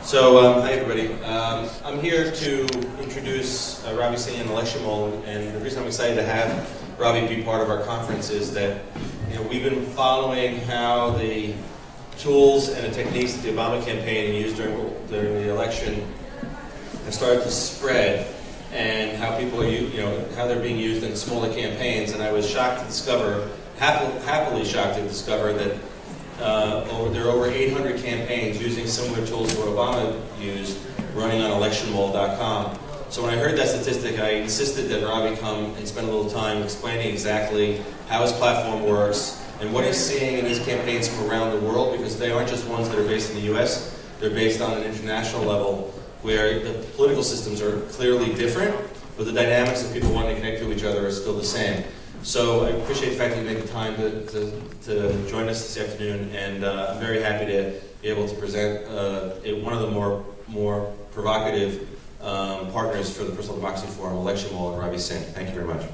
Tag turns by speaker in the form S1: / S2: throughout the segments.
S1: Hi everybody. I'm here to introduce Ravi Singh and Election Mole, and the reason I'm excited to have Ravi be part of our conference is that we've been following how the tools and the techniques that the Obama campaign used during the election have started to spread, and how people are, how they're being used in smaller campaigns. And I was shocked to discover, happily shocked to discover that there are over 800 campaigns using similar tools to what Obama used, running on electionmole.com. So when I heard that statistic, I insisted that Ravi come and spend a little time explaining exactly how his platform works and what he's seeing in these campaigns from around the world, because they aren't just ones that are based in the US, they're based on an international level where the political systems are clearly different, but the dynamics of people wanting to connect to each other are still the same. So I appreciate the fact that you made the time to join us this afternoon, and I'm very happy to be able to present one of the more provocative partners for the Personal Democracy Forum, Election Mole, and Ravi Singh. Thank you very much.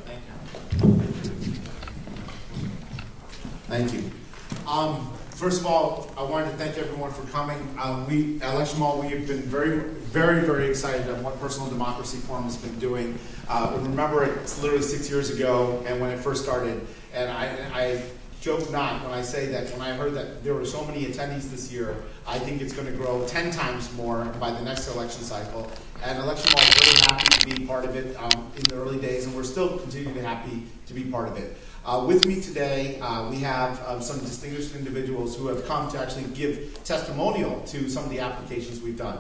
S2: Thank you. First of all, I wanted to thank everyone for coming. Election Mole, we have been very excited on what Personal Democracy Forum has been doing. Remember, it's literally 6 years ago, and when it first started, and I joke not when I say that when I heard that there were so many attendees this year, I think it's going to grow 10 times more by the next election cycle. And Election Mole is very happy to be part of it in the early days, and we're still continuing to be happy to be part of it. With me today, we have some distinguished individuals who have come to actually give testimonial to some of the applications we've done.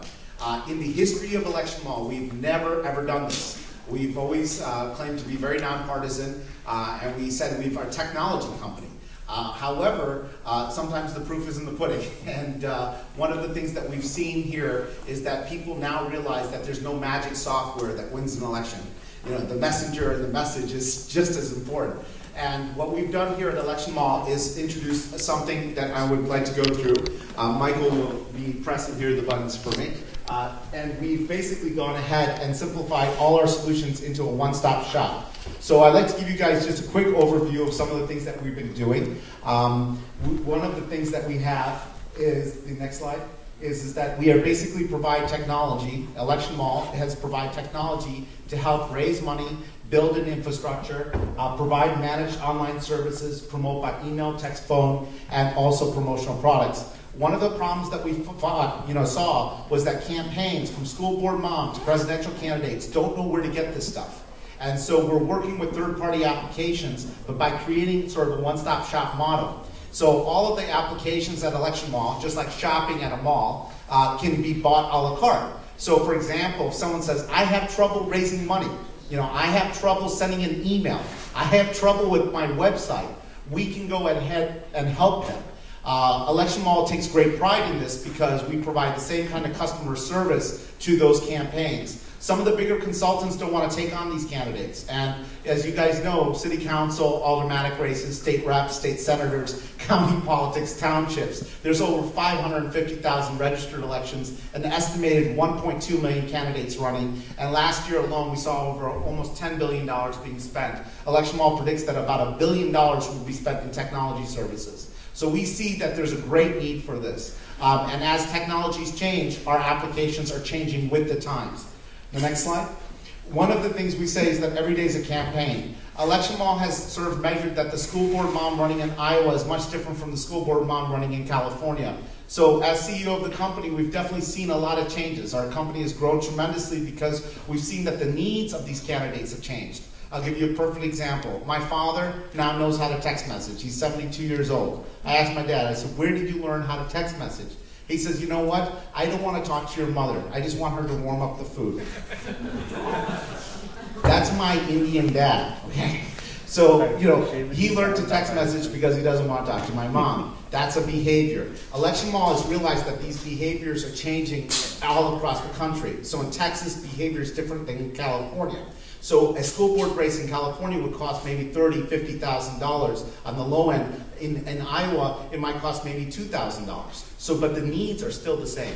S2: In the history of Election Mole, we've never ever done this. We've always claimed to be very nonpartisan, and we said we're a technology company. However, sometimes the proof is in the pudding, and one of the things that we've seen here is that people now realize that there's no magic software that wins an election. The messenger and the message is just as important. And what we've done here at Election Mole is introduce something that I would like to go through. Michael will be pressing here the buttons for me. And we've basically gone ahead and simplified all our solutions into a one-stop shop. So I'd like to give you guys just a quick overview of some of the things that we've been doing. One of the things that we have is, the next slide, is that we are basically provide technology. Election Mole has provide technology to help raise money, build an infrastructure, provide managed online services, promote by email, text, phone, and also promotional products. One of the problems that we saw was that campaigns from school board moms to presidential candidates don't know where to get this stuff. And so we're working with third-party applications, but by creating sort of a one-stop shop model. So all of the applications at Election Mole, just like shopping at a mall, can be bought a la carte. So for example, if someone says, I have trouble raising money, I have trouble sending an email, I have trouble with my website, we can go ahead and help them. Election Mole takes great pride in this because we provide the same kind of customer service to those campaigns. Some of the bigger consultants don't want to take on these candidates. And as you guys know, city council, aldermanic races, state reps, state senators, county politics, townships, there's over 550,000 registered elections, an estimated 1.2 million candidates running. And last year alone, we saw over almost $10 billion being spent. Election Mole predicts that about $1 billion will be spent in technology services. So we see that there's a great need for this. And as technologies change, our applications are changing with the times. The next slide. One of the things we say is that every day is a campaign. Election Mole has sort of measured that the school board mom running in Iowa is much different from the school board mom running in California. So as CEO of the company, we've definitely seen a lot of changes. Our company has grown tremendously because we've seen that the needs of these candidates have changed. I'll give you a perfect example. My father now knows how to text message. He's 72 years old. I asked my dad, I said, where did you learn how to text message? He says, you know what? I don't want to talk to your mother. I just want her to warm up the food. That's my Indian dad. Okay? So, he learned to text message because he doesn't want to talk to my mom. That's a behavior. Election Mole has realized that these behaviors are changing all across the country. So in Texas, behavior is different than in California. So a school board race in California would cost maybe $30,000, $50,000 on the low end. In Iowa, it might cost maybe $2,000. So, but the needs are still the same.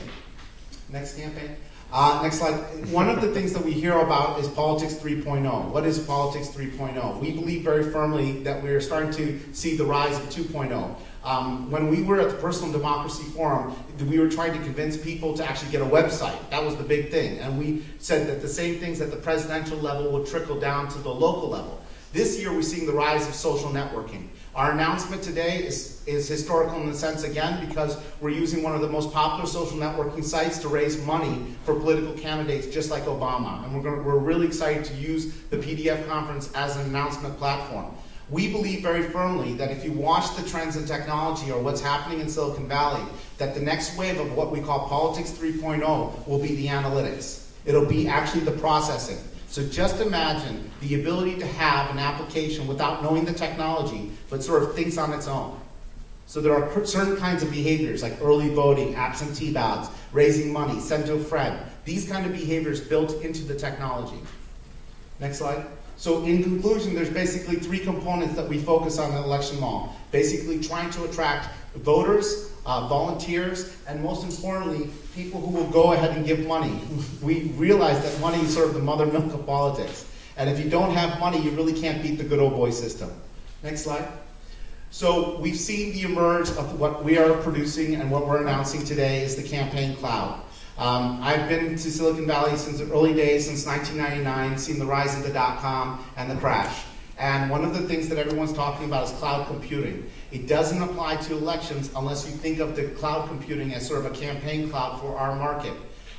S2: Next campaign. Next slide. One of the things that we hear about is Politics 3.0. What is Politics 3.0? We believe very firmly that we are starting to see the rise of 2.0. When we were at the Personal Democracy Forum, we were trying to convince people to actually get a website. That was the big thing. And we said that the same things at the presidential level would trickle down to the local level. This year, we're seeing the rise of social networking. Our announcement today is historical in the sense, again, because we're using one of the most popular social networking sites to raise money for political candidates, just like Obama. And we're really excited to use the PDF conference as an announcement platform. We believe very firmly that if you watch the trends in technology or what's happening in Silicon Valley, that the next wave of what we call Politics 3.0 will be the analytics. It'll be actually the processing. So just imagine the ability to have an application without knowing the technology, but sort of thinks on its own. So there are certain kinds of behaviors like early voting, absentee ballots, raising money, send to a friend. These kind of behaviors built into the technology. Next slide. So in conclusion, there's basically three components that we focus on in Election Mall. Basically trying to attract voters, volunteers, and most importantly, people who will go ahead and give money. We realize that money is sort of the mother milk of politics. And if you don't have money, you really can't beat the good old boy system. Next slide. So we've seen the emerge of what we are producing and what we're announcing today is the campaign cloud. I've been to Silicon Valley since the early days, since 1999, seen the rise of the .com and the crash. And one of the things that everyone's talking about is cloud computing. It doesn't apply to elections unless you think of the cloud computing as sort of a campaign cloud for our market.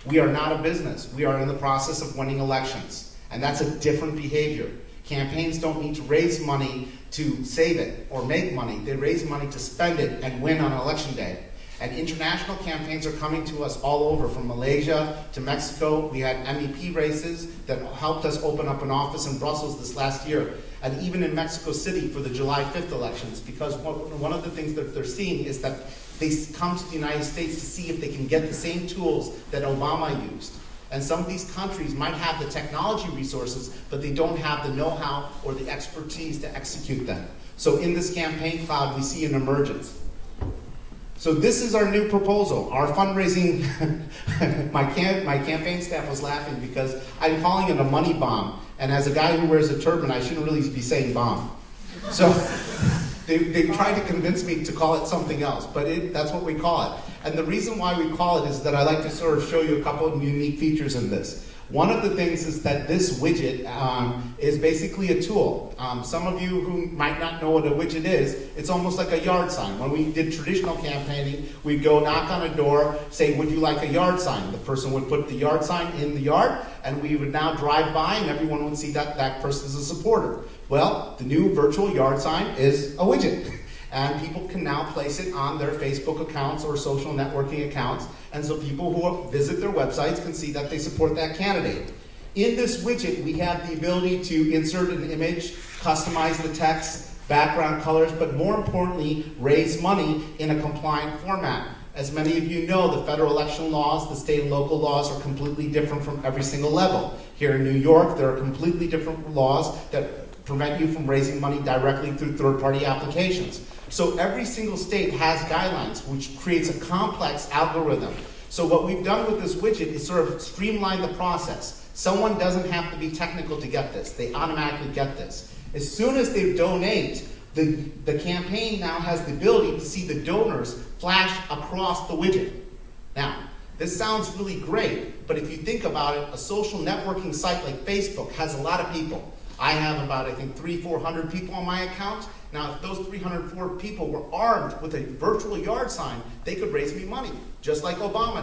S2: We are not a business. We are in the process of winning elections. And that's a different behavior. Campaigns don't need to raise money to save it or make money. They raise money to spend it and win on election day. And international campaigns are coming to us all over, from Malaysia to Mexico. We had MEP races that helped us open up an office in Brussels this last year. And even in Mexico City for the July 5th elections, because one of the things that they're seeing is that they come to the United States to see if they can get the same tools that Obama used. And some of these countries might have the technology resources, but they don't have the know-how or the expertise to execute them. So in this campaign cloud, we see an emergence. So this is our new proposal. Our fundraising, my campaign staff was laughing because I'm calling it a money bomb. And as a guy who wears a turban, I shouldn't really be saying bomb. So they tried to convince me to call it something else, but that's what we call it. And the reason why we call it is that I like to sort of show you a couple of unique features in this. One of the things is that this widget is basically a tool. Some of you who might not know what a widget is, it's almost like a yard sign. When we did traditional campaigning, we'd go knock on a door, say, would you like a yard sign? The person would put the yard sign in the yard, and we would now drive by, and everyone would see that that person's a supporter. Well, the new virtual yard sign is a widget. And people can now place it on their Facebook accounts or social networking accounts. And so people who visit their websites can see that they support that candidate. In this widget, we have the ability to insert an image, customize the text, background colors, but more importantly, raise money in a compliant format. As many of you know, the federal election laws, the state and local laws are completely different from every single level. Here in New York, there are completely different laws that prevent you from raising money directly through third-party applications. So every single state has guidelines, which creates a complex algorithm. So what we've done with this widget is sort of streamline the process. Someone doesn't have to be technical to get this. They automatically get this. As soon as they donate, the campaign now has the ability to see the donors flash across the widget. Now, this sounds really great, but if you think about it, a social networking site like Facebook has a lot of people. I have about, I think, 300-400 people on my account. Now, if those 304 people were armed with a virtual yard sign, they could raise me money, just like Obama